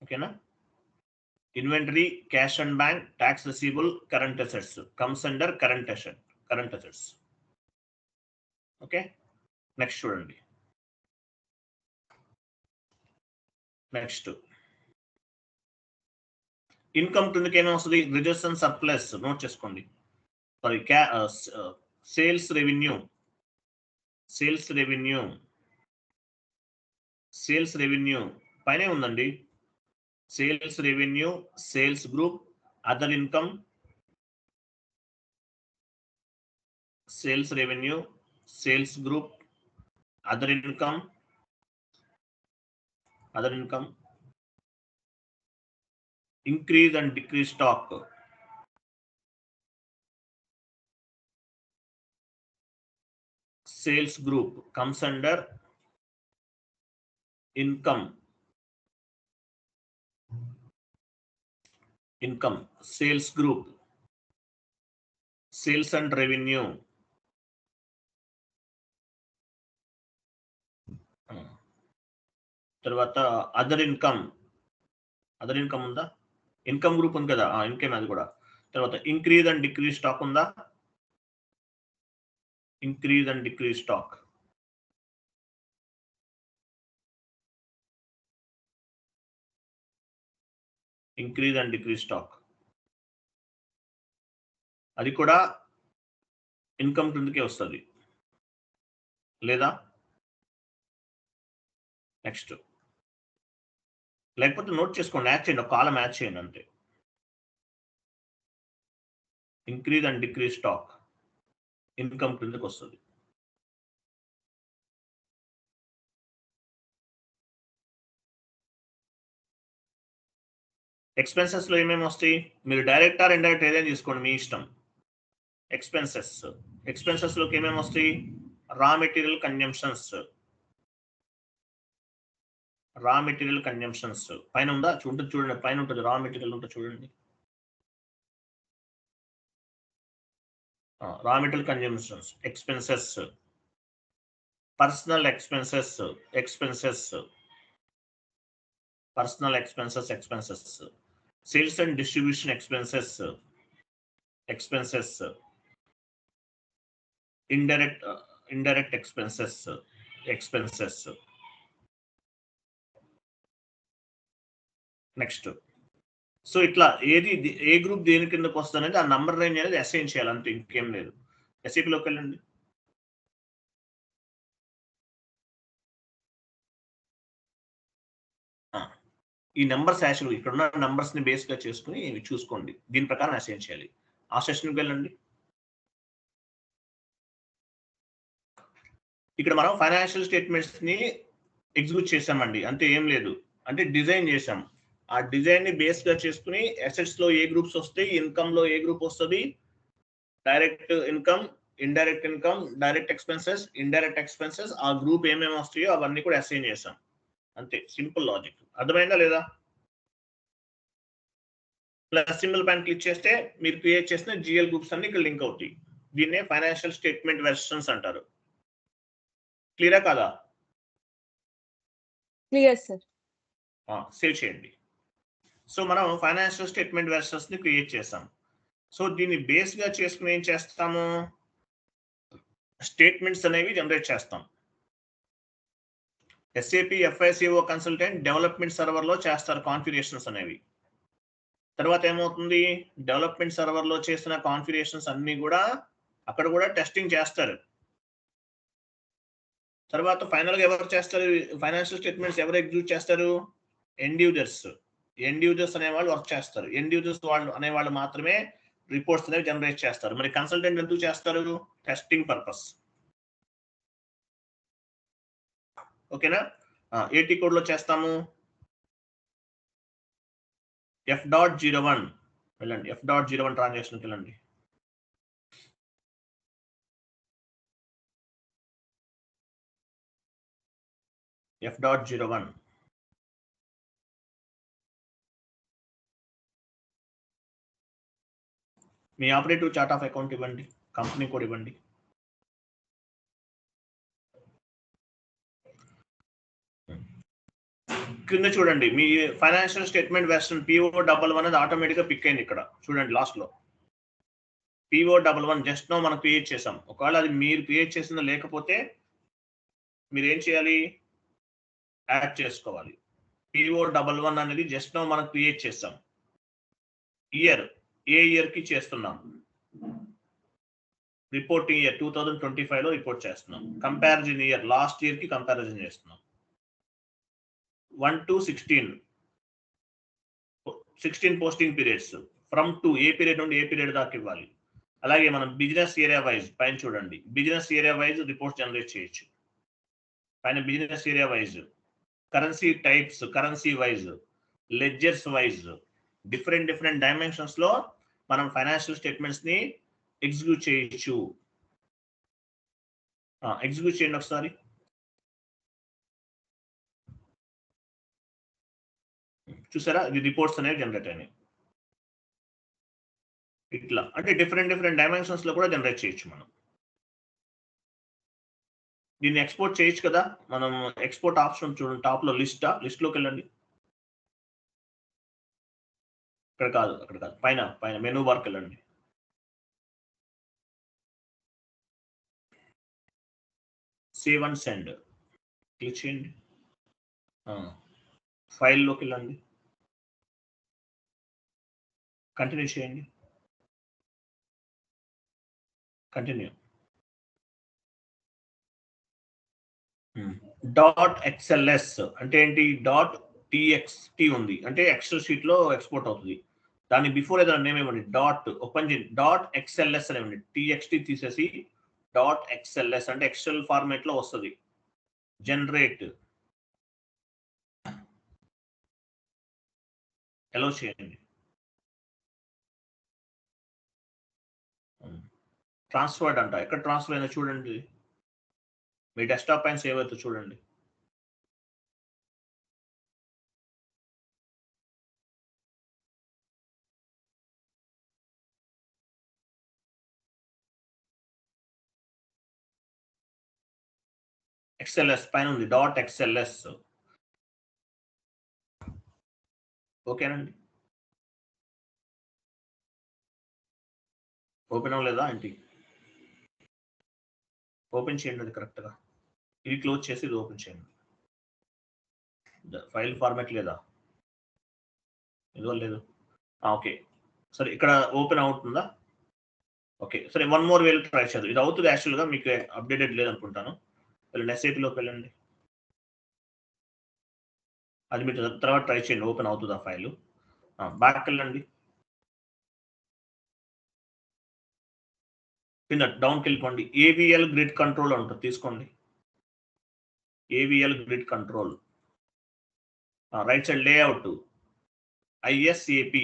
ఓకేనా? Inventory, cash and bank, tax receivable current assets comes under current assets. Okay, next చూడండి. Next income కిందకి ఏమేమి వస్తుంది? Reserves and surplus note చేసుకోండి. Sorry, sales revenue. Sales revenue పైనే ఉందండి. Sales revenue, sales group, other income, sales revenue, sales group, other income, increase and decrease stock. Sales group comes under income sales group sales and revenue తర్వాత other income ఉందా? Income group ఉంది కదా, income అది కూడా. తర్వాత increase and decrease stock ఉందా? Increase and decrease stock. Increase and decrease stock అది కూడా ఇన్కమ్ కిందకే వస్తుంది లేదా? నెక్స్ట్ లేకపోతే నోట్ చేసుకోండి, యాడ్ చేయండి, ఒక కాలం యాడ్ చేయండి అంతే. Increase and decrease stock income కిందకి వస్తుంది. ఎక్స్పెన్సెస్ లో ఏమేమి వస్తాయి? మీరు డైరెక్ట్ ఆర్ ఇండైరెక్ట్ ఏదైనా తీసుకోండి, మీ ఇష్టం. ఎక్స్పెన్సెస్ లోకి ఏమేమి వస్తాయి? రా మెటీరియల్ కన్జంప్షన్స్ పైన ఉందా? చూడండి, పైన ఉంటుంది, రా మెటీరియల్ ఉంటుంది చూడండి. Raw material consumptions, expenses, personal expenses, sales and distribution expenses, indirect expenses. Next so ఇట్లా ఏ గ్రూప్ దేని కిందకి వస్తుంది అనేది ఆ నంబర్ రేంజ్ అనేది అసైన్ చేయాలి అంతే, ఇంకేం లేదు. ఎస్ఏపీలోకి వెళ్ళండి. ఈ నెంబర్స్ యాక్చువల్ ఇక్కడ ఉన్న నెంబర్స్ ని బేస్ గా చేసుకుని చూసుకోండి, దీని ప్రకారం అసైన్ చేయాలి. ఆ సెషన్కి వెళ్ళండి. ఇక్కడ మనం ఫైనాన్షియల్ స్టేట్మెంట్స్ ని ఎగ్జిక్యూట్ చేసామండి, అంతే, ఏం లేదు. అంటే డిజైన్ చేసాం, ఆ డిజైన్ ని బేస్ గా చేసుకుని అసెట్స్ లో ఏ గ్రూప్స్ వస్తాయి, ఇన్కమ్ లో ఏ గ్రూప్ వస్తుంది, direct income, indirect income, direct expenses, indirect expenses, ఆ గ్రూప్ ఏమేమి వస్తాయో అవన్నీ కూడా అసైన్ చేసాం అంతే. Simple logic. అర్థమైందా లేదా? ప్లస్ సింబల్ పైన క్లిక్ చేస్తే మీరు క్రియేట్ చేసిన జిఎల్ గ్రూప్స్ అన్ని ఇక్కడ లింక్ అవుతాయి. దీన్నే ఫైనాన్షియల్ స్టేట్మెంట్ వెర్షన్స్ అంటారు. క్లియరా కాదా? Clear sir. సేవ్ చేయండి. సో మనం ఫైనాన్షియల్ స్టేట్మెంట్ వెర్షన్స్ ని క్రియేట్ చేస్తాం. సో దీన్ని బేస్ గా చేసుకుని ఏం చేస్తాము? స్టేట్మెంట్స్ అనేవి జనరేట్ చేస్తాం. SAP FICO consultant development server లో చేస్తారు కాన్ఫిగరేషన్స్ అనేవి. తర్వాత ఏమవుతుంది? డెవలప్మెంట్ సర్వర్ లో చేసిన కాన్ఫిగరేషన్స్ అన్ని కూడా అక్కడ కూడా టెస్టింగ్ చేస్తారు. తర్వాత ఫైనల్ గా ఎవరు చేస్తారు? ఫైనాన్షియల్ స్టేట్మెంట్స్ ఎవరు ఎగ్జిక్యూట్ చేస్తారు? ఎండ్ యూజర్స్ అనేవాళ్ళు వర్క్ చేస్తారు. ఎండ్ యూజర్స్ వాళ్ళు అనేవాళ్ళు మాత్రమే రిపోర్ట్స్ అనేవి జనరేట్ చేస్తారు. మరి కన్సల్టెంట్ ఎందుకు చేస్తారు? Testing purpose. ఓకేనా? AT కోడ్ లో చేస్తాము. F.01 వెళ్ళండి, F.01 ట్రాన్సాక్షన్ వెళ్ళండి. F.01 me operative chart of account ఇవ్వండి, కంపెనీ కోడ్ ఇవ్వండి. కింద చూడండి, మీ ఫైనాన్షియల్ స్టేట్మెంట్ వెర్షన్ PO11 అనేది ఆటోమేటిక్ గా పిక్ అయింది ఇక్కడ చూడండి. లాస్ట్ లో PO11 జస్ట్ నో మనం క్రియేట్ చేసాం. ఒకవేళ అది మీరు క్రియేట్ చేసింది లేకపోతే మీరు ఏం చేయాలి? యాడ్ చేసుకోవాలి. PO11 అనేది జస్ట్ నో మనం క్రియేట్ చేసాం. ఇయర్ ఏ ఇయర్ కి చేస్తున్నాం? రిపోర్టింగ్ ఇయర్ 2025 లో రిపోర్ట్ చేస్తున్నాం. కంపారిజన్ ఇయర్ లాస్ట్ ఇయర్ కి కంపారిజన్ చేస్తున్నాం. 1 to 16 posting periods from to a period నుండి ఏ పీరియడ్ దాకా ఇవ్వాలి. అలాగే మనం బిజినెస్ ఏరియా వైజ్ పైన చూడండి, business area wise report generate చేయొచ్చు. పైన business area wise, currency types, currency wise, ledgers wise, different dimensions లో మనం ఫైనాన్షియల్ స్టేట్మెంట్స్ ని ఎగ్జిక్యూట్ చేయొచ్చు. ఎగ్జిక్యూట్ చేయండి ఒకసారి. చూసారా, ఇది రిపోర్ట్స్ అనేవి జనరేట్ అయినాయి. ఇట్లా అంటే డిఫరెంట్ డైమెన్షన్స్ లో కూడా జనరేట్ చేయొచ్చు మనం. దీన్ని ఎక్స్పోర్ట్ చేయొచ్చు కదా. మనం ఎక్స్పోర్ట్ ఆప్షన్ చూడండి, టాప్ లో లిస్ట్ లోకి వెళ్ళండి. ఇక్కడ కాదు, అక్కడ కాదు, పైన మెనూ బార్కి వెళ్ళండి. సేవ్ అండ్ సెండ్ క్లిక్ చేయండి. ఫైల్లోకి వెళ్ళండి, కంటిన్యూ చేయండి, కంటిన్యూ. .xls అంటే ఏంటి? .txt ఉంది అంటే ఎక్సెల్ షీట్ లో ఎక్స్పోర్ట్ అవుతుంది. దాని బిఫోర్ ఏదైనా నేమ్ ఇవ్వండి, ఓపెన్ చేయండి, .xls అని ఇవ్వండి. txt తీసేసి .xls అంటే ఎక్సెల్ ఫార్మేట్ లో వస్తుంది. జనరేట్ ఎలో చేయండి. ట్రాన్స్ఫర్డ్ అంట, ఎక్కడ ట్రాన్స్ఫర్ అయిందో చూడండి. మీ డెస్క్టాప్ పైన సేవ్ అవుతుంది చూడండి. XLS పైన ఉంది, .xls. ఓకేనండి. ఓపెన్ అవ్వలేదా ఏంటి? ఓపెన్ చేయండి అది కరెక్ట్గా. ఇది క్లోజ్ చేసి ఇది ఓపెన్ చేయండి. ఫైల్ ఫార్మాట్ లేదా? ఎందువల్ల లేదు? ఓకే సరే, ఇక్కడ ఓపెన్ అవుతుందా? ఓకే సరే, వన్ మోర్ వేలు ట్రై చేద్దాం. ఇది అవుతుంది యాక్చువల్గా, మీకు అప్డేటెడ్ లేదనుకుంటాను. వెళ్ళండి, SAPలోకి వెళ్ళండి. అది మీరు తర్వాత ట్రై చేయండి, ఓపెన్ అవుతుంది ఆ ఫైల్. బ్యాక్ వెళ్ళండి, కింద డౌన్కి వెళ్ళిపోండి. AVL గ్రిడ్ కంట్రోల్ ఉంటుంది, తీసుకోండి. AVL grid control, right side layout, ISAP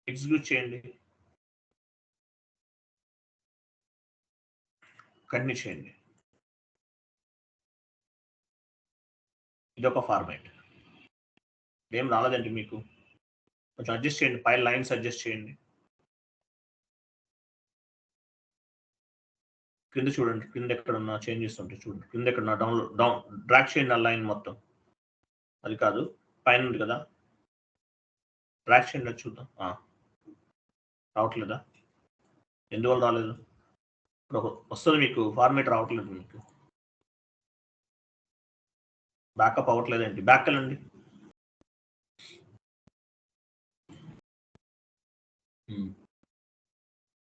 execute చేయండి, కంటిన్యూ చేయండి. ఇదొక ఫార్మాట్. ఏం రాలేదండి మీకు? కొంచెం అడ్జస్ట్ చేయండి, పై లైన్స్ అడ్జస్ట్ చేయండి. కింద చూడండి, కింద ఎక్కడన్నా చేంజెస్ ఉంటాయి చూడండి. కింద ఎక్కడ డౌన్ డ్రాగ్ చేయండి ఆ లైన్ మొత్తం. అది కాదు, పైన ఉంది కదా, డ్రాగ్ చేయండి, అది చూద్దాం. రావట్లేదా? ఎందువల్ల రాలేదు? వస్తుంది మీకు, ఫార్మేట్ రావట్లేదు మీకు. బ్యాకప్ అవ్వట్లేదండి. బ్యాక్ వెళ్ళండి.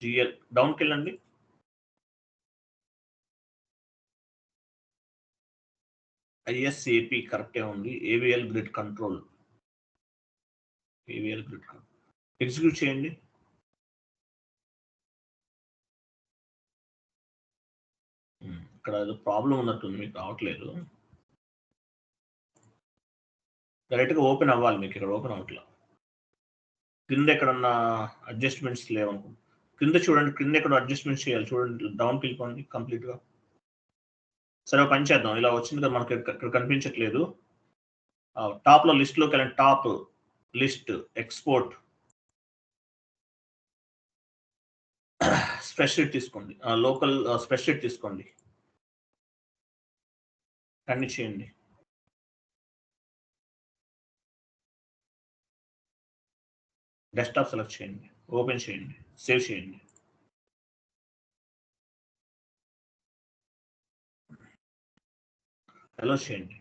GL డౌన్కి వెళ్ళండి. ISAP కరెక్టే ఉంది. AVL గ్రిడ్ కంట్రోల్, ఎగ్జిక్యూట్ చేయండి. ఇక్కడ ఏదో ప్రాబ్లం ఉన్నట్టుంది, మీకు రావట్లేదు. డైరెక్ట్గా ఓపెన్ అవ్వాలి మీకు, ఇక్కడ ఓపెన్ అవ్వట్లా. కింద ఎక్కడన్నా అడ్జస్ట్మెంట్స్ లేవనుకో, కింద చూడండి, కింద ఎక్కడ అడ్జస్ట్మెంట్స్ చేయాలి చూడండి, డౌన్కి వెళ్ళిపోండి కంప్లీట్గా. సరే ఒక పని చేద్దాం, ఇలా వచ్చింది కదా మనకి, ఇక్కడ కనిపించట్లేదు. టాప్లో లిస్ట్లోకి వెళ్ళండి, టాప్ లిస్ట్, ఎక్స్పోర్ట్, స్ప్రెడ్షీట్ తీసుకోండి, లోకల్ స్ప్రెడ్షీట్ తీసుకోండి, అన్ని చేయండి. డెస్క్టాప్ సెలెక్ట్ చేయండి, ఓపెన్ చేయండి, సేవ్ చేయండి. అలో చేయండి.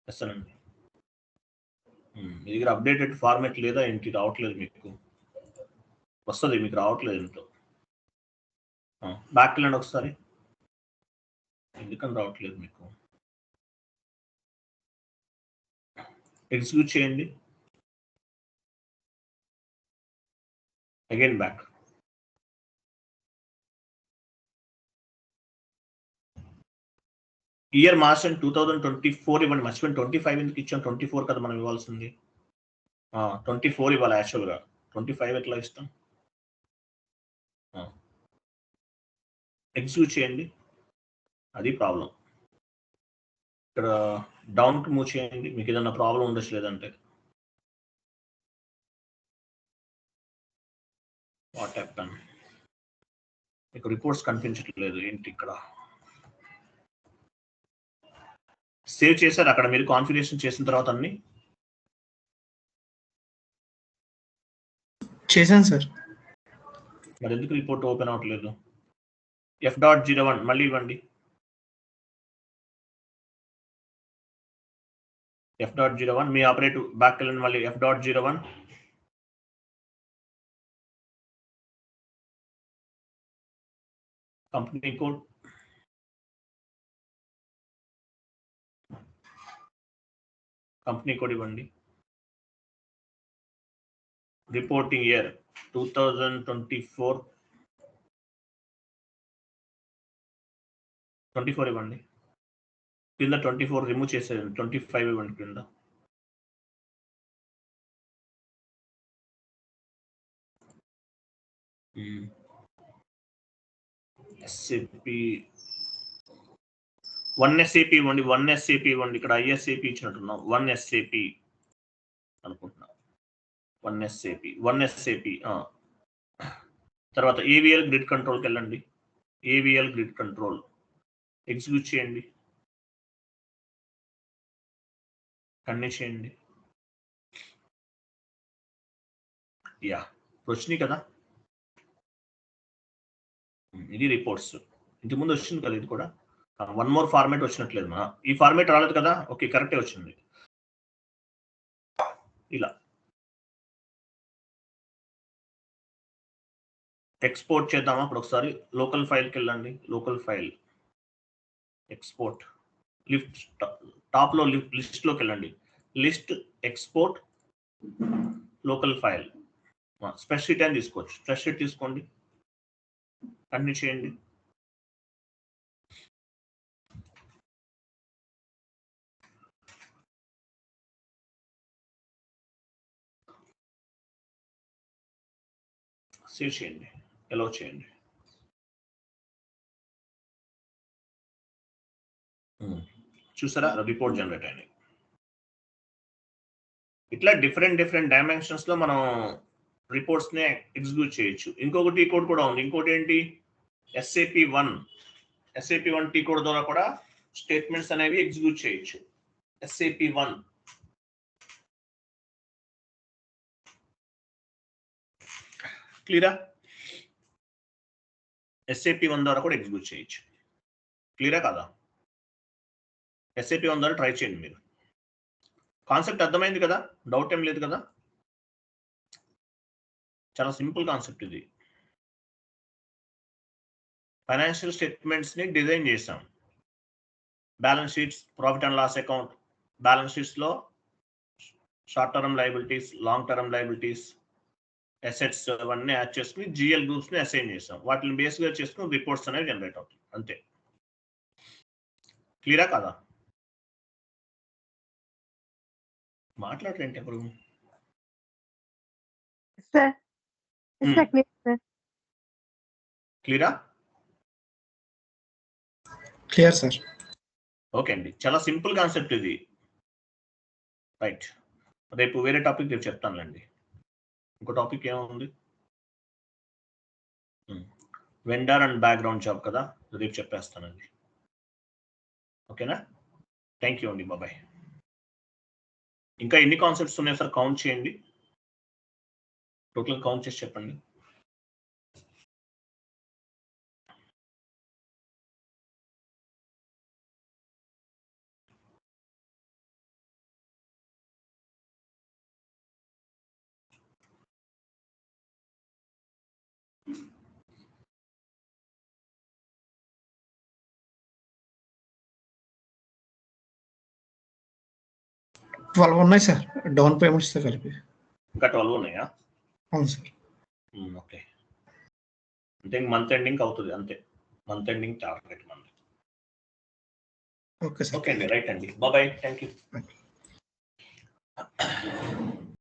వస్తానండి. మీ దగ్గర అప్డేటెడ్ ఫార్మాట్ లేదా ఏంటి? రావట్లేదు మీకు. వస్తుంది, మీకు రావట్లేదు ఇంట్లో. బ్యాక్ వెళ్ళండి ఒకసారి, ఎందుకని రావట్లేదు మీకు. ఎగ్జిక్యూట్ చేయండి, అగైన్ బ్యాక్. ఇయర్ మార్చ్ 2024 ఇవ్వండి. మర్చిపోయిన 25 ఎందుకు ఇచ్చాం? 24 కదా మనం ఇవ్వాల్సింది. 24 ఇవ్వాలి యాక్చువల్గా, 25 ఎట్లా ఇస్తాం? ఎగ్జిక్యూట్ చేయండి, అది ప్రాబ్లం. ఇక్కడ డౌన్కి మూవ్ చేయండి, మీకు ఏదైనా ప్రాబ్లం ఉండొచ్చు. లేదంటే వాట్ హ్యాపెన్, మీకు రిపోర్ట్స్ కనిపించట్లేదు ఏంటి? ఇక్కడ సేవ్ చేశారు అక్కడ మీరు కాన్ఫిగరేషన్ చేసిన తర్వాత అన్ని చేశాను సార్. మరి ఎందుకు రిపోర్ట్ ఓపెన్ అవ్వట్లేదు? F.01 మళ్ళీ ఇవ్వండి. F.01 మీ ఆపరేటివ్ బ్యాక్ వెళ్ళండి, మళ్ళీ F.01 company code, company code ఇవ్వండి. రిపోర్టింగ్ ఇయర్ 2024 ఇవ్వండి. కింద 24 రిమూవ్ చేసేయండి, 25 ఇవ్వండి కింద. SAP 1 SAP ఇవ్వండి, 1 SAP ఇవ్వండి. ఇక్కడ ISAP ఇచ్చినట్టున్నాం, 1 SAP అనుకుంటున్నా. 1 SAP తర్వాత AVL గ్రిడ్ కంట్రోల్కి వెళ్ళండి. AVL గ్రిడ్ కంట్రోల్ ఎగ్జిక్యూట్ చేయండి, కన్నీ చేయండి. యా వచ్చినాయి కదా, ఇది రిపోర్ట్స్. ఇంటి ముందు వచ్చింది కదా, ఇది కూడా 1 మోర్ ఫార్మేట్ వచ్చినట్లేదు. ఈ ఫార్మేట్ రాలేదు కదా, ఓకే కరెక్టే వచ్చింది. ఇలా ఎక్స్పోర్ట్ చేద్దామా? అప్పుడు ఒకసారి లోకల్ ఫైల్కి వెళ్ళండి, లోకల్ ఫైల్ ఎక్స్పోర్ట్, లిస్ట్ టాప్లో లిస్ట్లోకి వెళ్ళండి, list export local file. Spreadsheet అని తీసుకోవచ్చు, స్ప్రెడ్షీట్ తీసుకోండి, కంటిన్యూ చేయండి. సేవ్ చేయండి, ఎలో చేయండి. చూసారా, రిపోర్ట్ జనరేట్ అయినాయి. ఇట్లా డిఫరెంట్ డైమెన్షన్స్ లో మనం రిపోర్ట్స్ ని ఎగ్జిక్యూట్ చేయొచ్చు. ఇంకొకటి కోడ్ కూడా ఉంది. ఇంకోటి ఏంటి, SAP1 టీ కోడ్ ద్వారా కూడా స్టేట్మెంట్స్ అనేవి ఎగ్జిక్యూట్ చేయొచ్చు. SAP1 క్లియరా? SAP1 ద్వారా కూడా ఎగ్జిక్యూట్ చేయొచ్చు. క్లియరా కదా? SAP1 ద్వారా ట్రై చేయండి మీరు. కాన్సెప్ట్ అర్థమైంది కదా, డౌట్ ఏం లేదు కదా? చాలా సింపుల్ కాన్సెప్ట్ ఇది. ఫైనాన్షియల్ స్టేట్మెంట్స్ ని డిజైన్ చేసాం. Balance sheets, profit and loss account, balance sheets లో short term liabilities, long term liabilities, assets అవన్నీ యాడ్ చేసుకుని GL గ్రూప్స్ ని అసైన్ చేసాం. వాటిని బేస్ గా చేసుకుని రిపోర్ట్స్ అనేవి జనరేట్ అవుతాయి. అంతే. క్లియరా కదా? మాట్లాడలేంటి అప్పుడు? క్లియరా? Clear sir. ఓకే అండి, చాలా సింపుల్ కాన్సెప్ట్ ఇది. రైట్, రేపు వేరే టాపిక్ రేపు చెప్తానులేండి. ఇంకో టాపిక్ ఏముంది, వెండర్ అండ్ బ్యాక్గ్రౌండ్ జాబ్ కదా, రేపు చెప్పేస్తానండి. ఓకేనా? థ్యాంక్ యూ అండి, బాబాయ్. ఇంకా ఎన్ని కాన్సెప్ట్స్ ఉన్నాయి సార్, కౌంట్ చేయండి, టోటల్ కౌంట్ చేసి చెప్పండి. వాళ్ళు ఉన్నాయి సార్, డౌన్ పేమెంట్స్ తో కలిపి. ఇంకా 12 ఉన్నాయా? అవును సార్. ఓకే, అంటే మంత్ ఎండింగ్ అవుతుంది అంతే, మంత్ ఎండింగ్ టార్గెట్ మంది. Okay sir. ఓకే అండి, రైట్ అండి, బాబాయ్, థ్యాంక్ యూ.